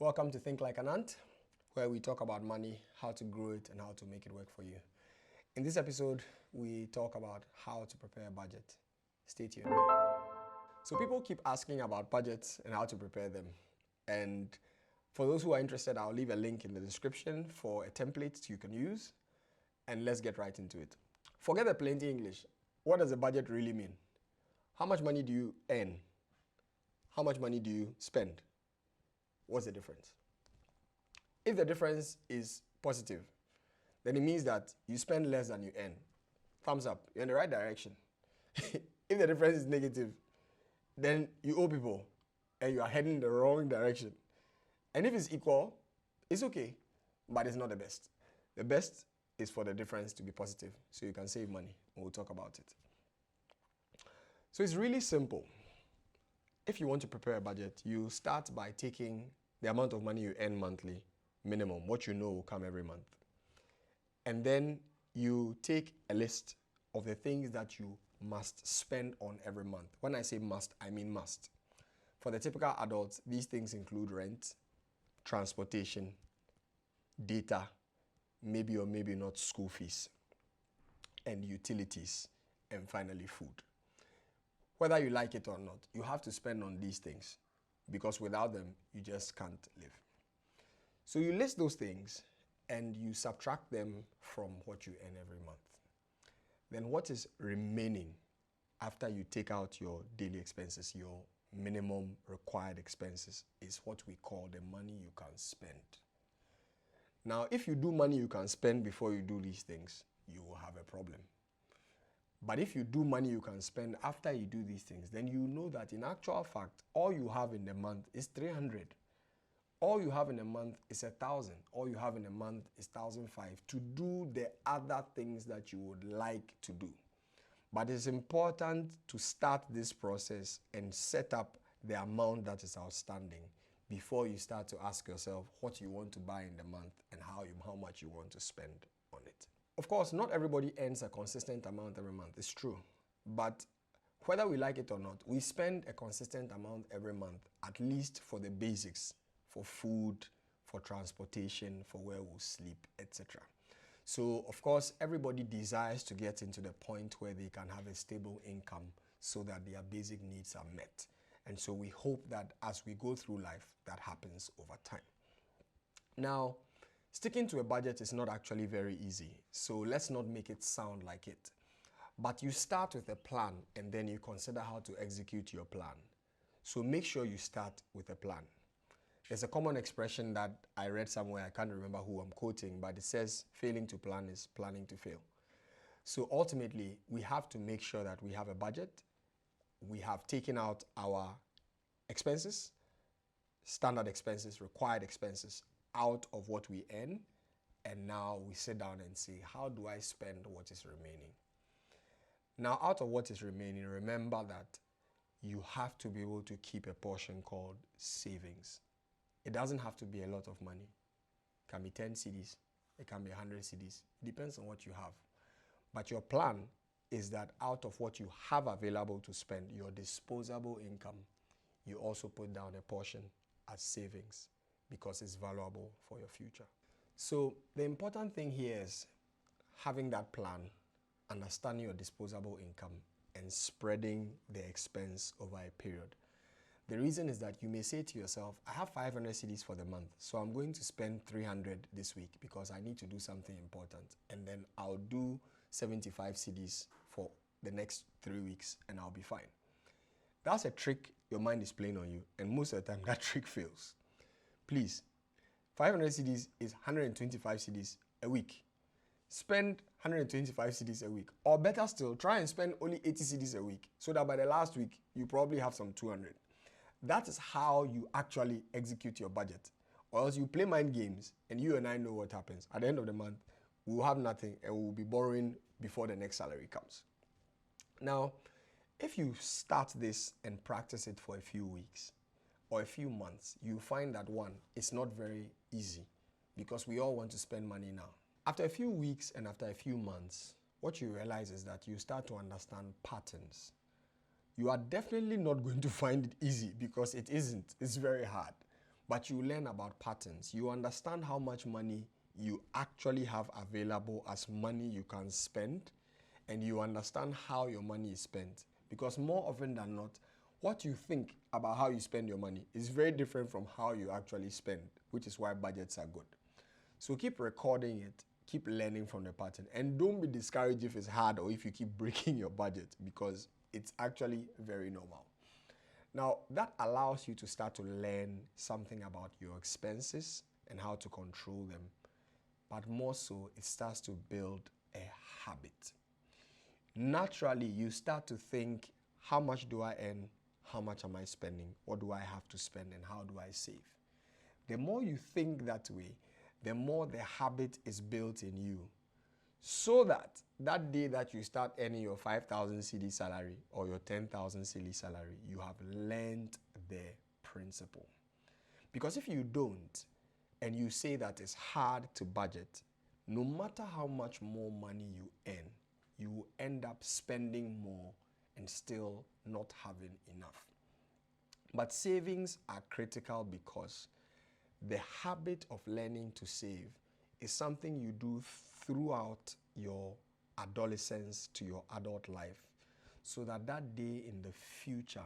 Welcome to Think Like an Ant, where we talk about money, how to grow it, and how to make it work for you. In this episode, we talk about how to prepare a budget. Stay tuned. So people keep asking about budgets and how to prepare them. And for those who are interested, I'll leave a link in the description for a template you can use. And let's get right into it. Forget the plenty English. What does a budget really mean? How much money do you earn? How much money do you spend? What's the difference? If the difference is positive, then it means that you spend less than you earn. Thumbs up, you're in the right direction. If the difference is negative, then you owe people and you are heading in the wrong direction. And if it's equal, it's okay, but it's not the best. The best is for the difference to be positive so you can save money. We'll talk about it. So it's really simple. If you want to prepare a budget, you start by taking the amount of money you earn monthly, minimum, what you know will come every month. And then you take a list of the things that you must spend on every month. When I say must, I mean must. For the typical adults, these things include rent, transportation, data, maybe or maybe not school fees, and utilities, and finally food. Whether you like it or not, you have to spend on these things because without them, you just can't live. So you list those things and you subtract them from what you earn every month. Then what is remaining after you take out your daily expenses, your minimum required expenses, is what we call the money you can spend. Now, if you do money you can spend before you do these things, you will have a problem. But if you do money you can spend after you do these things, then you know that in actual fact, all you have in the month is 300. All you have in a month is 1,000. All you have in a month is 1,005 to do the other things that you would like to do. But it's important to start this process and set up the amount that is outstanding before you start to ask yourself what you want to buy in the month and how much you want to spend on it. Of course, not everybody earns a consistent amount every month. It's true. But whether we like it or not, we spend a consistent amount every month, at least for the basics, for food, for transportation, for where we'll sleep, etc. So, of course, everybody desires to get into the point where they can have a stable income so that their basic needs are met. And so we hope that as we go through life, that happens over time. Now, sticking to a budget is not actually very easy, so let's not make it sound like it. But you start with a plan and then you consider how to execute your plan. So make sure you start with a plan. There's a common expression that I read somewhere, I can't remember who I'm quoting, but it says failing to plan is planning to fail. So ultimately, we have to make sure that we have a budget, we have taken out our expenses, standard expenses, required expenses, out of what we earn, and now we sit down and say, how do I spend what is remaining? Now, out of what is remaining, remember that you have to be able to keep a portion called savings. It doesn't have to be a lot of money. It can be 10 cedis, it can be 100 cedis. It depends on what you have. But your plan is that out of what you have available to spend, your disposable income, you also put down a portion as savings, because it's valuable for your future. So the important thing here is having that plan, understanding your disposable income, and spreading the expense over a period. The reason is that you may say to yourself, I have 500 cedis for the month, so I'm going to spend 300 this week because I need to do something important, and then I'll do 75 cedis for the next 3 weeks and I'll be fine. That's a trick your mind is playing on you, and most of the time that trick fails. Please, 500 cedis is 125 cedis a week. Spend 125 cedis a week. Or better still, try and spend only 80 cedis a week so that by the last week, you probably have some 200. That is how you actually execute your budget. Or else you play mind games and you and I know what happens. At the end of the month, we will have nothing and we will be borrowing before the next salary comes. Now, if you start this and practice it for a few weeks, or a few months, you find that one, it's not very easy because we all want to spend money now. After a few weeks and after a few months, what you realize is that you start to understand patterns. You are definitely not going to find it easy because it isn't. It's very hard. but you learn about patterns. You understand how much money you actually have available as money you can spend, and you understand how your money is spent. Because more often than not, what you think about how you spend your money is very different from how you actually spend, which is why budgets are good. So keep recording it, keep learning from the pattern, and don't be discouraged if it's hard or if you keep breaking your budget, because it's actually very normal. Now, that allows you to start to learn something about your expenses and how to control them. But more so, it starts to build a habit. Naturally, you start to think, how much do I earn? How much am I spending? What do I have to spend, and how do I save? The more you think that way, the more the habit is built in you. So that that day that you start earning your 5,000 cedi salary or your 10,000 cedi salary, you have learned the principle. Because if you don't, and you say that it's hard to budget, no matter how much more money you earn, you will end up spending more and still not having enough. But savings are critical because the habit of learning to save is something you do throughout your adolescence to your adult life, so that that day in the future,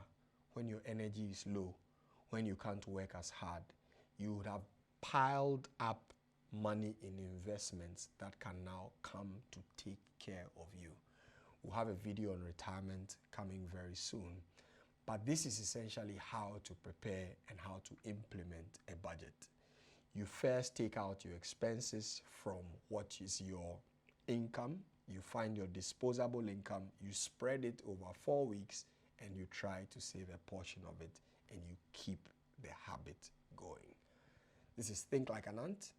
when your energy is low, when you can't work as hard, you would have piled up money in investments that can now come to take care of you. We'll have a video on retirement coming very soon, but this is essentially how to prepare and how to implement a budget. You first take out your expenses from what is your income. You find your disposable income, you spread it over 4 weeks, and you try to save a portion of it, and you keep the habit going. This is Think Like an Ant.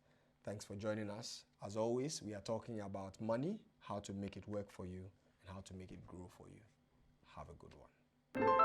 Thanks for joining us. As always, we are talking about money, how to make it work for you, and how to make it grow for you. Have a good one.